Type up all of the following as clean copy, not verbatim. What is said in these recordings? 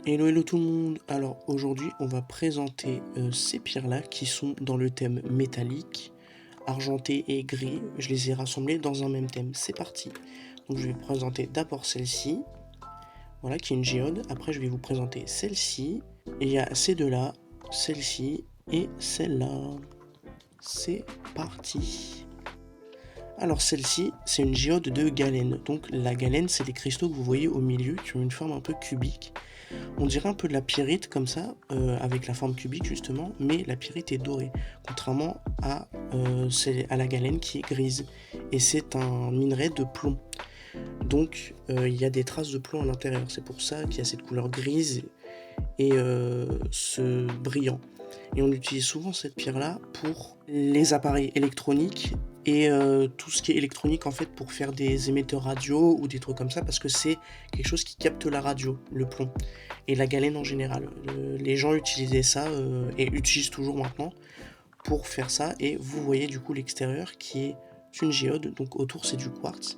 Hello hello tout le monde. Alors aujourd'hui on va présenter ces pierres-là qui sont dans le thème métallique, argenté et gris. Je les ai rassemblées dans un même thème. C'est parti. Donc je vais présenter d'abord celle-ci, voilà, qui est une géode. Après je vais vous présenter celle-ci. Et il y a ces deux-là, celle-ci et celle-là. C'est parti. Alors celle-ci, c'est une géode de galène. Donc la galène, c'est les cristaux que vous voyez au milieu qui ont une forme un peu cubique. On dirait un peu de la pyrite comme ça, avec la forme cubique justement, mais la pyrite est dorée, contrairement à la galène qui est grise. Et c'est un minerai de plomb. Donc il y a des traces de plomb à l'intérieur, c'est pour ça qu'il y a cette couleur grise et ce brillant. Et on utilise souvent cette pierre-là pour les appareils électroniques et tout ce qui est électronique en fait pour faire des émetteurs radio ou des trucs comme ça parce que c'est quelque chose qui capte la radio, le plomb et la galène en général. Les gens utilisaient ça et utilisent toujours maintenant pour faire ça et vous voyez du coup l'extérieur qui est une géode, donc autour c'est du quartz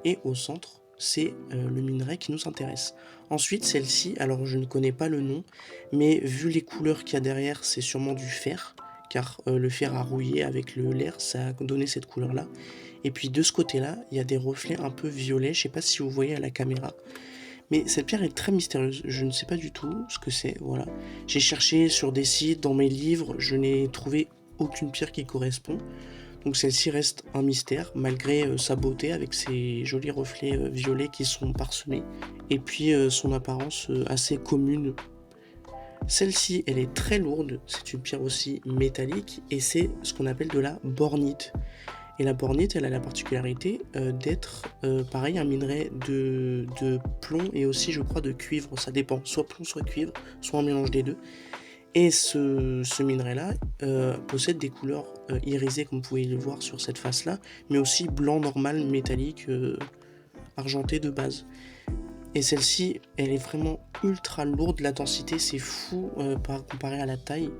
et au centre c'est le minerai qui nous intéresse. Ensuite celle-ci, alors je ne connais pas le nom, mais vu les couleurs qu'il y a derrière c'est sûrement du fer, car le fer a rouillé avec l'air, ça a donné cette couleur là. Et puis de ce côté là, il y a des reflets un peu violets, je sais pas si vous voyez à la caméra. Mais cette pierre est très mystérieuse, je ne sais pas du tout ce que c'est, voilà. J'ai cherché sur des sites, dans mes livres, je n'ai trouvé aucune pierre qui correspond. Donc celle-ci reste un mystère, malgré sa beauté avec ses jolis reflets violets qui sont parsemés. Et puis son apparence assez commune. Celle-ci, elle est très lourde, c'est une pierre aussi métallique, et c'est ce qu'on appelle de la bornite. Et la bornite, elle a la particularité d'être, pareil, un minerai de plomb et aussi, je crois, de cuivre. Ça dépend, soit plomb, soit cuivre, soit un mélange des deux. Et ce minerai-là possède des couleurs irisées, comme vous pouvez le voir sur cette face-là, mais aussi blanc normal, métallique, argenté de base. Et celle-ci, elle est vraiment ultra lourde, la densité, c'est fou comparé à la taille.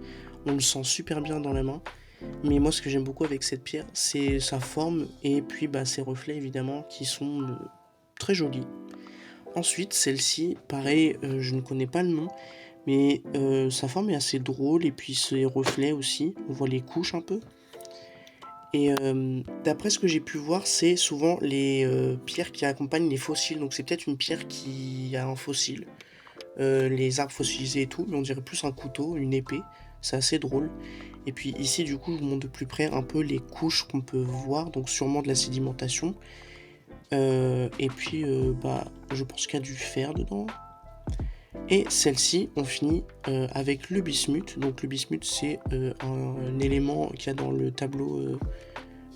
On le sent super bien dans la main. Mais moi, ce que j'aime beaucoup avec cette pierre, c'est sa forme et puis ses reflets évidemment qui sont très jolis. Ensuite, celle-ci, pareil, je ne connais pas le nom, mais sa forme est assez drôle et puis ses reflets aussi, on voit les couches un peu. Et d'après ce que j'ai pu voir, c'est souvent les pierres qui accompagnent les fossiles, donc c'est peut-être une pierre qui a un fossile. Les arbres fossilisés et tout, mais on dirait plus un couteau, une épée, c'est assez drôle. Et puis ici du coup je vous montre de plus près un peu les couches qu'on peut voir, donc sûrement de la sédimentation. Et puis je pense qu'il y a du fer dedans. Et celle-ci, on finit avec le bismuth. Donc le bismuth c'est un élément qu'il y a dans le tableau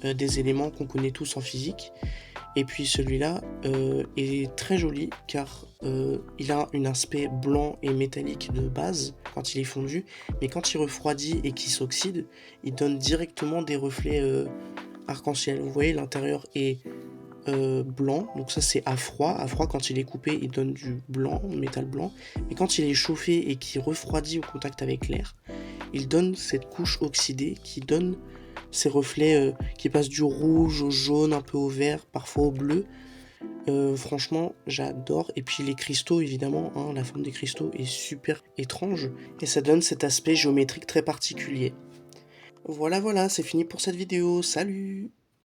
des éléments qu'on connaît tous en physique. Et puis celui-là est très joli car il a un aspect blanc et métallique de base quand il est fondu, mais quand il refroidit et qu'il s'oxyde, il donne directement des reflets arc-en-ciel. Vous voyez, l'intérieur est blanc, donc ça c'est à froid. À froid, quand il est coupé, il donne du blanc, métal blanc, mais quand il est chauffé et qu'il refroidit au contact avec l'air, il donne cette couche oxydée qui donne ces reflets qui passent du rouge au jaune, un peu au vert, parfois au bleu. Franchement, j'adore. Et puis les cristaux, évidemment, hein, la forme des cristaux est super étrange. Et ça donne cet aspect géométrique très particulier. Voilà, voilà, c'est fini pour cette vidéo. Salut!